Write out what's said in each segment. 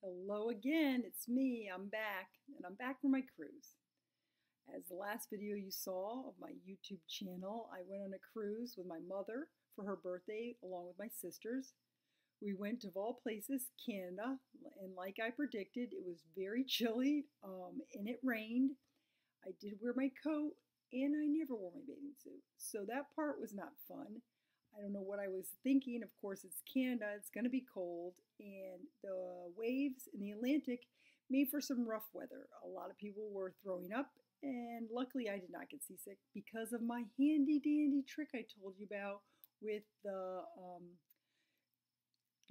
Hello again, it's me. I'm back, and I'm back from my cruise. As the last video you saw of my YouTube channel, I went on a cruise with my mother for her birthday along with my sisters. We went to, of all places, Canada, and like I predicted, it was very chilly and it rained. I did wear my coat, and I never wore my bathing suit, so that part was not fun. I don't know what I was thinking. Of course, it's Canada, it's going to be cold, and the waves in the Atlantic made for some rough weather. A lot of people were throwing up, and luckily I did not get seasick because of my handy dandy trick I told you about with the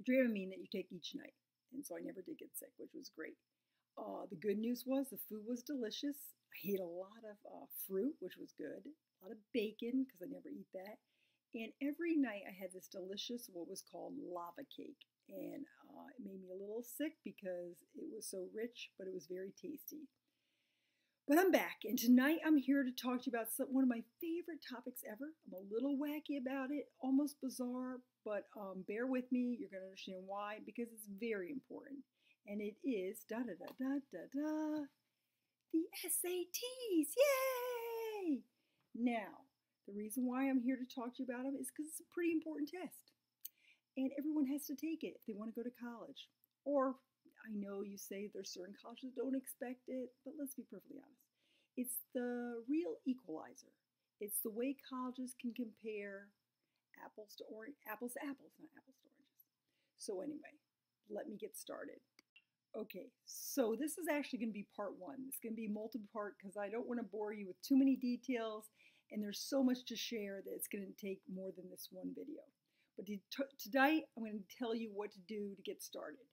Dramamine that you take each night. And so I never did get sick, which was great. The good news was the food was delicious. I ate a lot of fruit, which was good, a lot of bacon because I never eat that. And every night I had this delicious, what was called lava cake. And it made me a little sick because it was so rich, but it was very tasty. But I'm back, and tonight I'm here to talk to you about one of my favorite topics ever. I'm a little wacky about it, almost bizarre, but bear with me. You're going to understand why, because it's very important. And it is, da-da-da-da-da-da, the SATs. Yay! Now, the reason why I'm here to talk to you about them is because it's a pretty important test. And everyone has to take it if they want to go to college. Or, I know you say there's certain colleges that don't expect it, but let's be perfectly honest. It's the real equalizer. It's the way colleges can compare apples to apples, not apples to oranges. So anyway, let me get started. Okay, so this is actually going to be part one. It's going to be multi-part because I don't want to bore you with too many details, and there's so much to share that it's going to take more than this one video. But today, I'm going to tell you what to do to get started.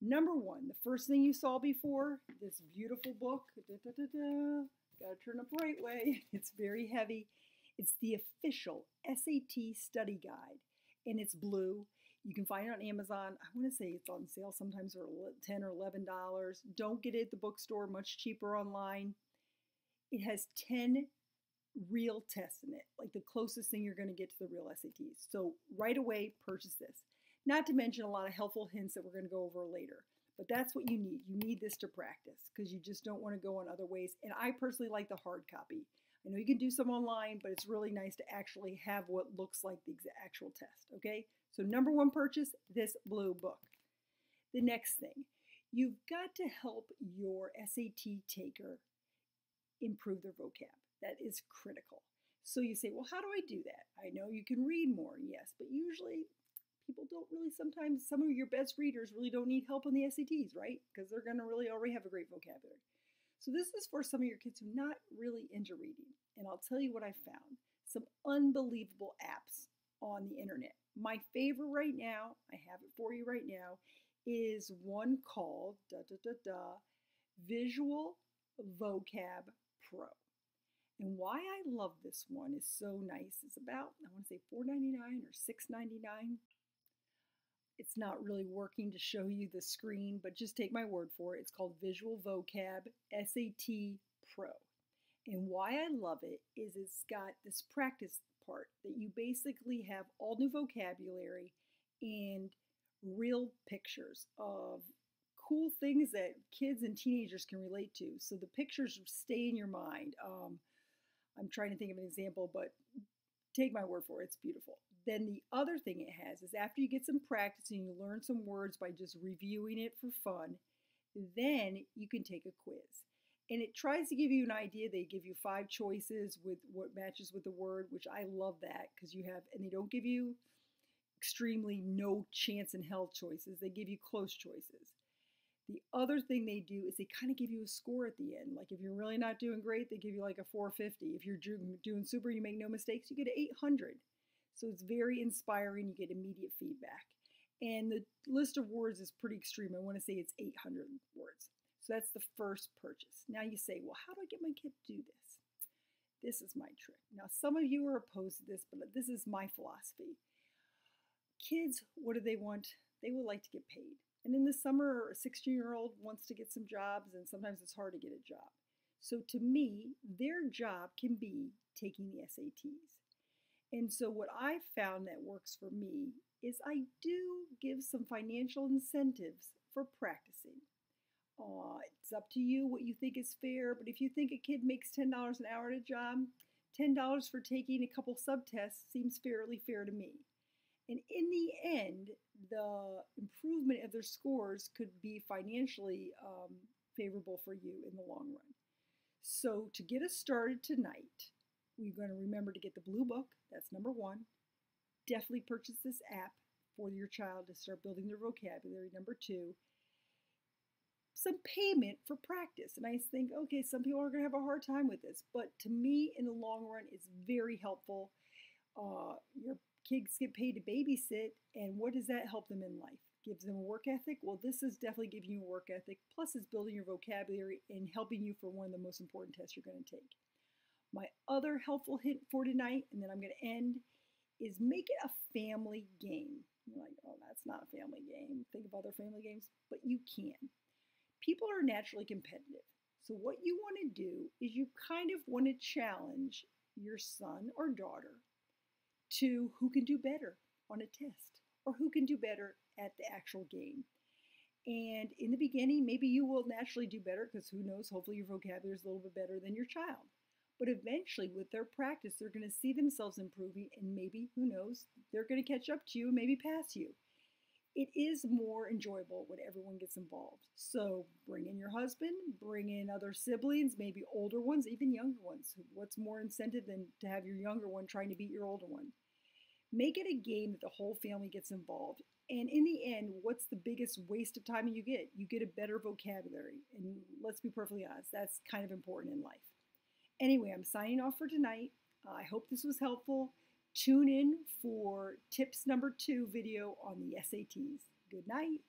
Number one, the first thing you saw before, this beautiful book. Gotta turn up the right way. It's very heavy. It's the official SAT study guide, and it's blue. You can find it on Amazon. I want to say it's on sale sometimes for $10 or $11. Don't get it at the bookstore, much cheaper online. It has 10 real tests in it, like the closest thing you're going to get to the real SATs. So right away, purchase this. Not to mention a lot of helpful hints that we're going to go over later. But that's what you need. You need this to practice because you just don't want to go on other ways. And I personally like the hard copy. I know you can do some online, but it's really nice to actually have what looks like the actual test, okay? So number one purchase, this blue book. The next thing, you've got to help your SAT taker improve their vocab. That is critical. So you say, well, how do I do that? I know you can read more, yes, but usually people don't really, sometimes some of your best readers really don't need help on the SATs, right? Because they're going to really already have a great vocabulary. So this is for some of your kids who are not really into reading. And I'll tell you what I found. Some unbelievable apps on the internet. My favorite right now, I have it for you right now, is one called Visual Vocab Pro. And why I love this one is so nice. It's about, I want to say $4.99 or $6.99. It's not really working to show you the screen, but just take my word for it. It's called Visual Vocab SAT Pro. And why I love it is it's got this practice part that you basically have all new vocabulary and real pictures of cool things that kids and teenagers can relate to. So the pictures stay in your mind. I'm trying to think of an example, but take my word for it, it's beautiful. Then the other thing it has is after you get some practice and you learn some words by just reviewing it for fun, then you can take a quiz. And it tries to give you an idea. They give you 5 choices with what matches with the word, which I love that because you have, and they don't give you extremely no chance in hell choices. They give you close choices. The other thing they do is they kind of give you a score at the end. Like if you're really not doing great, they give you like a 450. If you're doing super, you make no mistakes, you get an 800. So it's very inspiring. You get immediate feedback. And the list of words is pretty extreme. I want to say it's 800 words. So that's the first purchase. Now you say, well, how do I get my kid to do this? This is my trick. Now, some of you are opposed to this, but this is my philosophy. Kids, what do they want? They would like to get paid. And in the summer, a 16-year-old wants to get some jobs, and sometimes it's hard to get a job. So to me, their job can be taking the SATs. And so what I've found that works for me is I do give some financial incentives for practicing. It's up to you what you think is fair, but if you think a kid makes $10 an hour at a job, $10 for taking a couple subtests seems fairly fair to me. And in the end, the improvement of their scores could be financially favorable for you in the long run. So to get us started tonight, we're going to remember to get the Blue Book. That's number one. Definitely purchase this app for your child to start building their vocabulary. Number two, some payment for practice. And I think, okay, some people are going to have a hard time with this, but to me, in the long run, it's very helpful. Your kids get paid to babysit, and what does that help them in life? Gives them a work ethic? Well, this is definitely giving you a work ethic, plus it's building your vocabulary and helping you for one of the most important tests you're going to take. My other helpful hint for tonight, and then I'm going to end, is make it a family game. You're like, oh, that's not a family game. Think of other family games, but you can. People are naturally competitive. So what you want to do is you kind of want to challenge your son or daughter to who can do better on a test or who can do better at the actual game. And in the beginning, maybe you will naturally do better because who knows, hopefully your vocabulary is a little bit better than your child. But eventually, with their practice, they're going to see themselves improving, and maybe, who knows, they're going to catch up to you and maybe pass you. It is more enjoyable when everyone gets involved. So bring in your husband, bring in other siblings, maybe older ones, even younger ones. What's more incentive than to have your younger one trying to beat your older one? Make it a game that the whole family gets involved. And in the end, what's the biggest waste of time you get? You get a better vocabulary. And let's be perfectly honest, that's kind of important in life. Anyway, I'm signing off for tonight. I hope this was helpful. Tune in for tips number 2 video on the SATs. Good night.